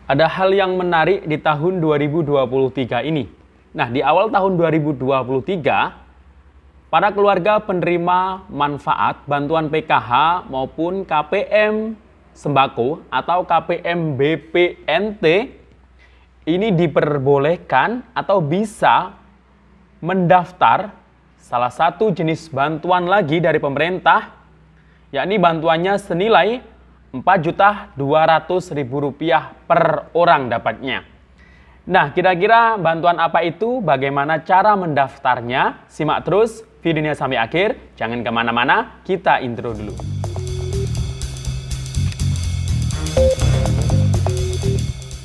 Ada hal yang menarik di tahun 2023 ini. Nah, di awal tahun 2023, para keluarga penerima manfaat bantuan PKH maupun KPM Sembako atau KPM BPNT ini diperbolehkan atau bisa mendaftar salah satu jenis bantuan lagi dari pemerintah, yakni bantuannya senilai Rp4.200.000 per orang dapatnya. Nah, kira-kira bantuan apa itu? Bagaimana cara mendaftarnya? Simak terus videonya sampai akhir. Jangan kemana-mana, kita intro dulu.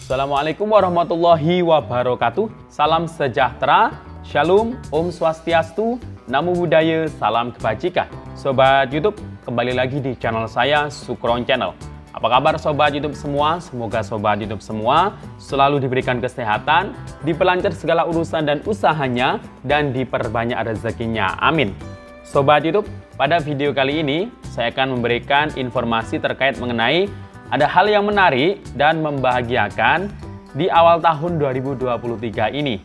Assalamualaikum warahmatullahi wabarakatuh. Salam sejahtera, Shalom, Om Swastiastu, Namo Buddhaya, Salam Kebajikan. Sobat YouTube, kembali lagi di channel saya, Sukron Channel. Apa kabar Sobat YouTube semua? Semoga Sobat YouTube semua selalu diberikan kesehatan, diperlancar segala urusan dan usahanya, dan diperbanyak rezekinya. Amin. Sobat YouTube, pada video kali ini saya akan memberikan informasi terkait mengenai ada hal yang menarik dan membahagiakan di awal tahun 2023 ini.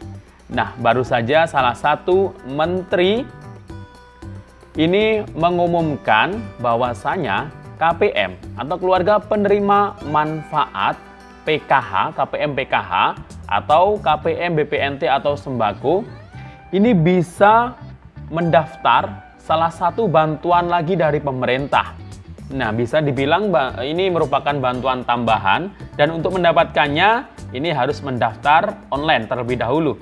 Nah, baru saja salah satu menteri ini mengumumkan bahwasanya KPM atau keluarga penerima manfaat PKH, KPM PKH atau KPM BPNT atau sembako ini bisa mendaftar salah satu bantuan lagi dari pemerintah. Nah, bisa dibilang ini merupakan bantuan tambahan dan untuk mendapatkannya ini harus mendaftar online terlebih dahulu.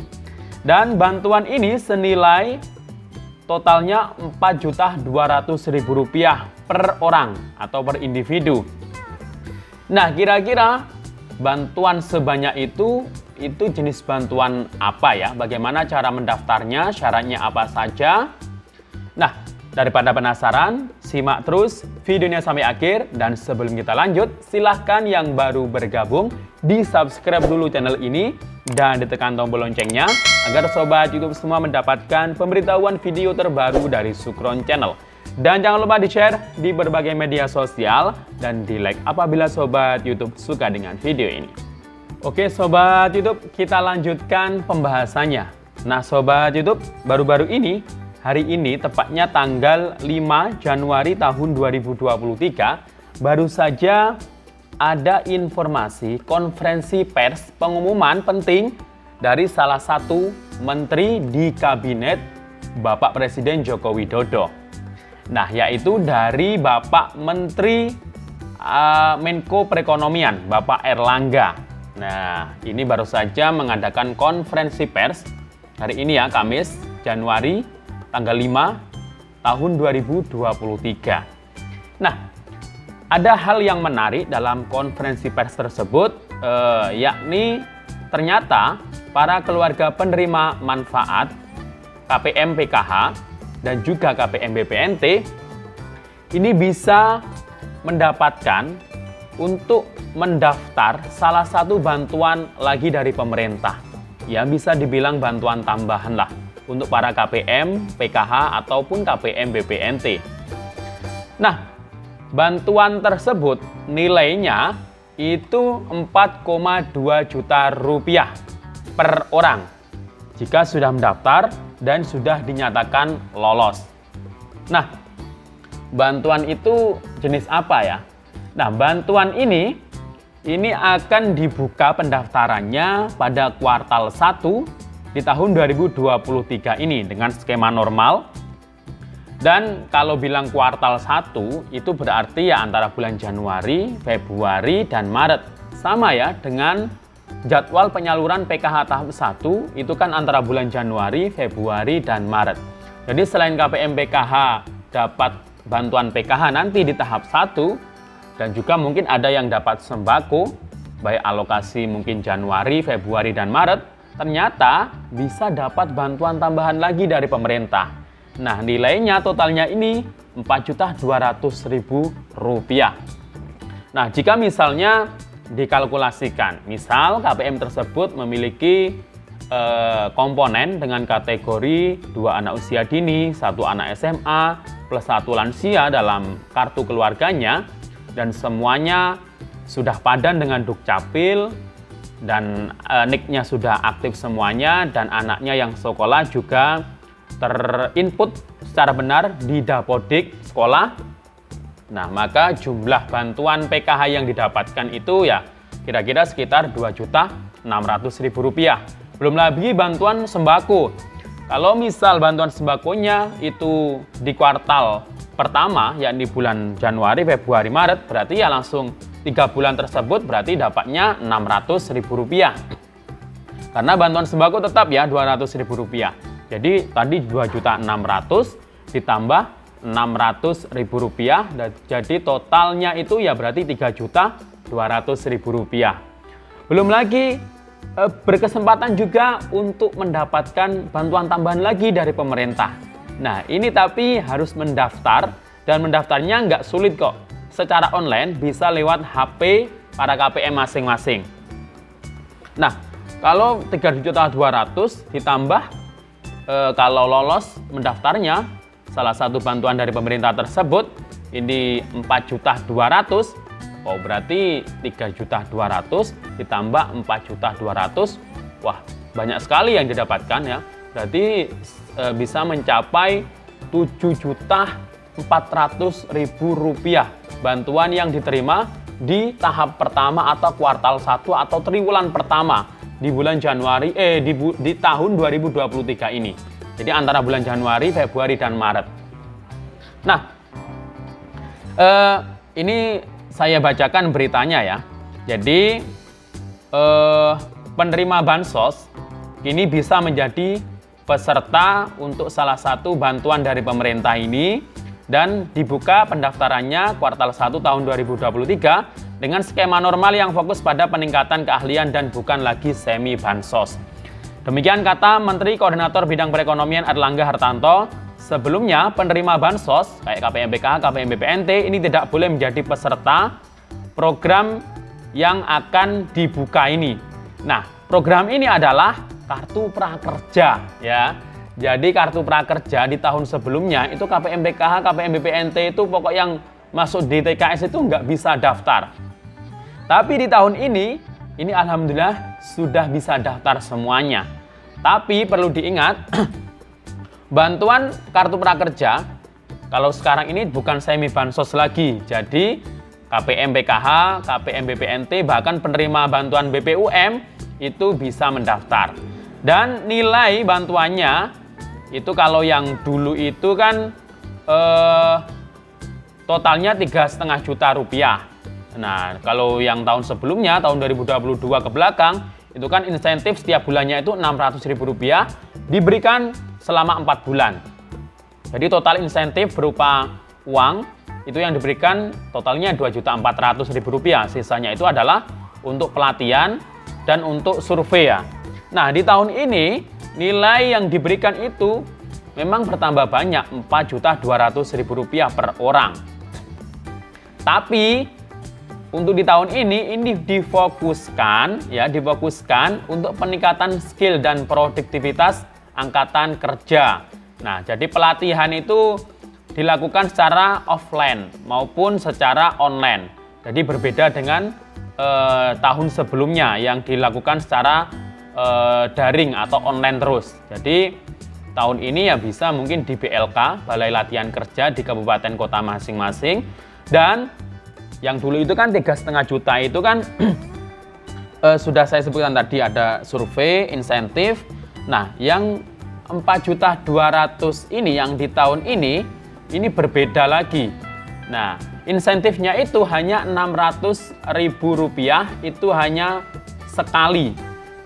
Dan bantuan ini senilai totalnya Rp4.200.000 per orang atau per individu. Nah, kira-kira bantuan sebanyak itu jenis bantuan apa ya? Bagaimana cara mendaftarnya? Syaratnya apa saja? Nah, daripada penasaran, simak terus videonya sampai akhir. Dan sebelum kita lanjut, silahkan yang baru bergabung di-subscribe dulu channel ini dan ditekan tombol loncengnya agar Sobat YouTube semua mendapatkan pemberitahuan video terbaru dari Sukron Channel. Dan jangan lupa di-share di berbagai media sosial dan di-like apabila Sobat YouTube suka dengan video ini. Oke Sobat YouTube, kita lanjutkan pembahasannya. Nah Sobat YouTube, baru-baru ini, hari ini tepatnya tanggal 5 Januari tahun 2023, baru saja ada informasi konferensi pers pengumuman penting dari salah satu menteri di kabinet Bapak Presiden Joko Widodo. Nah, yaitu dari Bapak Menteri Menko Perekonomian, Bapak Erlangga. Nah, ini baru saja mengadakan konferensi pers hari ini ya, Kamis, Januari, tanggal 5 tahun 2023. Nah, ada hal yang menarik dalam konferensi pers tersebut, yakni ternyata para keluarga penerima manfaat KPM PKH dan juga KPM BPNT ini bisa mendapatkan untuk mendaftar salah satu bantuan lagi dari pemerintah. Ya, bisa dibilang bantuan tambahan lah untuk para KPM PKH ataupun KPM BPNT. Nah, bantuan tersebut nilainya itu Rp4,2 juta per orang jika sudah mendaftar dan sudah dinyatakan lolos. Nah, bantuan itu jenis apa ya? Nah, bantuan ini akan dibuka pendaftarannya pada kuartal 1 di tahun 2023 ini dengan skema normal. Dan kalau bilang kuartal 1 itu berarti ya antara bulan Januari, Februari, dan Maret. Sama ya dengan jadwal penyaluran PKH tahap 1 itu kan antara bulan Januari, Februari, dan Maret. Jadi selain KPM PKH dapat bantuan PKH nanti di tahap 1 dan juga mungkin ada yang dapat sembako, baik alokasi mungkin Januari, Februari, dan Maret, ternyata bisa dapat bantuan tambahan lagi dari pemerintah. Nah, nilainya totalnya ini Rp4.200.000. Nah, jika misalnya dikalkulasikan, misal KPM tersebut memiliki komponen dengan kategori 2 anak usia dini, 1 anak SMA, plus 1 lansia dalam kartu keluarganya, dan semuanya sudah padan dengan Dukcapil, dan NIK-nya sudah aktif semuanya dan anaknya yang sekolah juga terinput secara benar di Dapodik sekolah. Nah, maka jumlah bantuan PKH yang didapatkan itu ya kira-kira sekitar Rp2.600.000. Belum lagi bantuan sembako. Kalau misal bantuan sembakonya itu di kuartal pertama, yakni bulan Januari, Februari, Maret, berarti ya langsung 3 bulan tersebut berarti dapatnya Rp600.000. Karena bantuan sembako tetap ya Rp200.000. Jadi tadi 2.600.000 ditambah Rp600.000, jadi totalnya itu ya berarti Rp3.200.000. Belum lagi berkesempatan juga untuk mendapatkan bantuan tambahan lagi dari pemerintah. Nah, ini tapi harus mendaftar, dan mendaftarnya nggak sulit kok. Secara online bisa lewat HP para KPM masing-masing. Nah, kalau 3.200.000 ditambah kalau lolos mendaftarnya, salah satu bantuan dari pemerintah tersebut ini 4.200.000. Oh, berarti 3.200.000 ditambah 4.200.000. Wah, banyak sekali yang didapatkan ya. Berarti bisa mencapai Rp7.400.000 bantuan yang diterima di tahap pertama atau kuartal 1 atau triwulan pertama di bulan Januari di tahun 2023 ini. Jadi antara bulan Januari, Februari dan Maret. Nah, ini saya bacakan beritanya ya. Jadi penerima bansos kini bisa menjadi peserta untuk salah satu bantuan dari pemerintah ini, dan dibuka pendaftarannya kuartal 1 tahun 2023 dengan skema normal yang fokus pada peningkatan keahlian dan bukan lagi semi bansos. Demikian kata Menteri Koordinator Bidang Perekonomian Airlangga Hartarto. Sebelumnya penerima bansos kayak KPM PKH, KPM BPNT ini tidak boleh menjadi peserta program yang akan dibuka ini. Nah, program ini adalah Kartu Prakerja ya. Jadi kartu prakerja di tahun sebelumnya itu KPM PKH, KPM BPNT itu pokok yang masuk di TKS itu nggak bisa daftar. Tapi di tahun ini alhamdulillah sudah bisa daftar semuanya. Tapi perlu diingat, bantuan kartu prakerja kalau sekarang ini bukan semi bansos lagi. Jadi KPM PKH, KPM BPNT, bahkan penerima bantuan BPUM itu bisa mendaftar. Dan nilai bantuannya itu kalau yang dulu itu kan totalnya Rp3,5 juta. Nah, kalau yang tahun sebelumnya, tahun 2022 ke belakang, itu kan insentif setiap bulannya itu Rp600.000 diberikan selama 4 bulan. Jadi total insentif berupa uang itu yang diberikan totalnya Rp2.400.000. Sisanya itu adalah untuk pelatihan dan untuk survei ya. Nah, di tahun ini nilai yang diberikan itu memang bertambah banyak, Rp4.200.000 per orang. Tapi untuk di tahun ini difokuskan untuk peningkatan skill dan produktivitas angkatan kerja. Nah, jadi pelatihan itu dilakukan secara offline maupun secara online. Jadi berbeda dengan tahun sebelumnya yang dilakukan secara daring atau online terus. Jadi tahun ini ya bisa mungkin di BLK, Balai Latihan Kerja di kabupaten kota masing-masing. Dan yang dulu itu kan 3,5 juta itu kan sudah saya sebutkan tadi, ada survei, insentif. Nah, yang 4.200.000 ini yang di tahun ini berbeda lagi. Nah, insentifnya itu hanya Rp600.000, itu hanya sekali.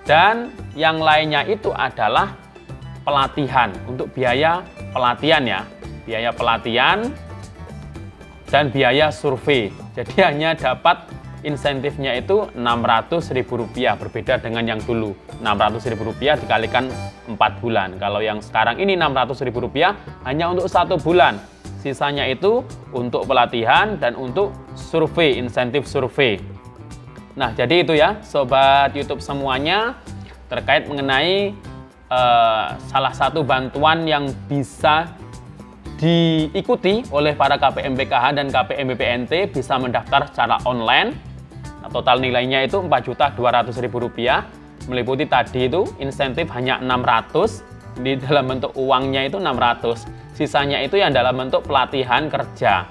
Dan yang lainnya itu adalah pelatihan, untuk biaya pelatihan ya. Biaya pelatihan dan biaya survei. Jadi hanya dapat insentifnya itu Rp600.000, berbeda dengan yang dulu. Rp600.000 dikalikan 4 bulan. Kalau yang sekarang ini Rp600.000 hanya untuk 1 bulan. Sisanya itu untuk pelatihan dan untuk survei, insentif survei. Nah, jadi itu ya Sobat YouTube semuanya terkait mengenai salah satu bantuan yang bisa diikuti oleh para KPM PKH dan KPM BPNT, bisa mendaftar secara online. Nah, total nilainya itu Rp4.200.000, meliputi tadi itu insentif hanya 600, di dalam bentuk uangnya itu 600, sisanya itu yang dalam bentuk pelatihan kerja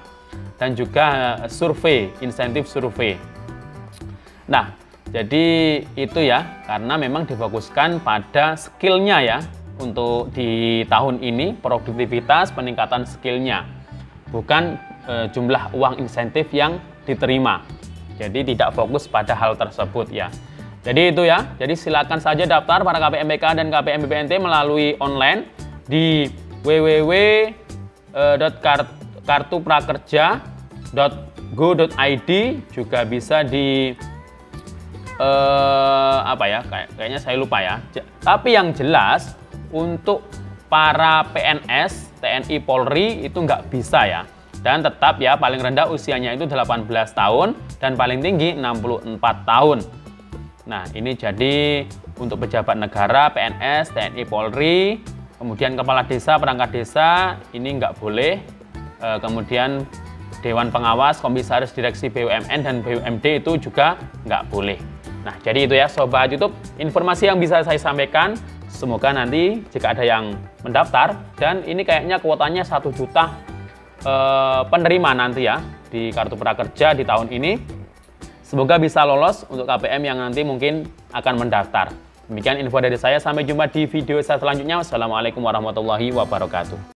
dan juga survei, insentif survei. Nah, jadi itu ya, karena memang difokuskan pada skillnya ya, untuk di tahun ini produktivitas peningkatan skillnya, bukan jumlah uang insentif yang diterima. Jadi tidak fokus pada hal tersebut ya. Jadi itu ya, jadi silakan saja daftar para KPMBK dan KPM BPNT melalui online di www.kartuprakerja.go.id, juga bisa di kayaknya saya lupa ya. Tapi yang jelas untuk para PNS, TNI, Polri itu nggak bisa ya. Dan tetap ya, paling rendah usianya itu 18 tahun dan paling tinggi 64 tahun. Nah, ini jadi untuk pejabat negara, PNS, TNI, Polri, kemudian kepala desa, perangkat desa, ini nggak boleh. Kemudian Dewan Pengawas, Komisaris Direksi BUMN dan BUMD itu juga nggak boleh. Nah, jadi itu ya Sobat YouTube, informasi yang bisa saya sampaikan. Semoga nanti jika ada yang mendaftar, dan ini kayaknya kuotanya 1 juta penerima nanti ya di Kartu Prakerja di tahun ini. Semoga bisa lolos untuk KPM yang nanti mungkin akan mendaftar. Demikian info dari saya, sampai jumpa di video saya selanjutnya. Wassalamualaikum warahmatullahi wabarakatuh.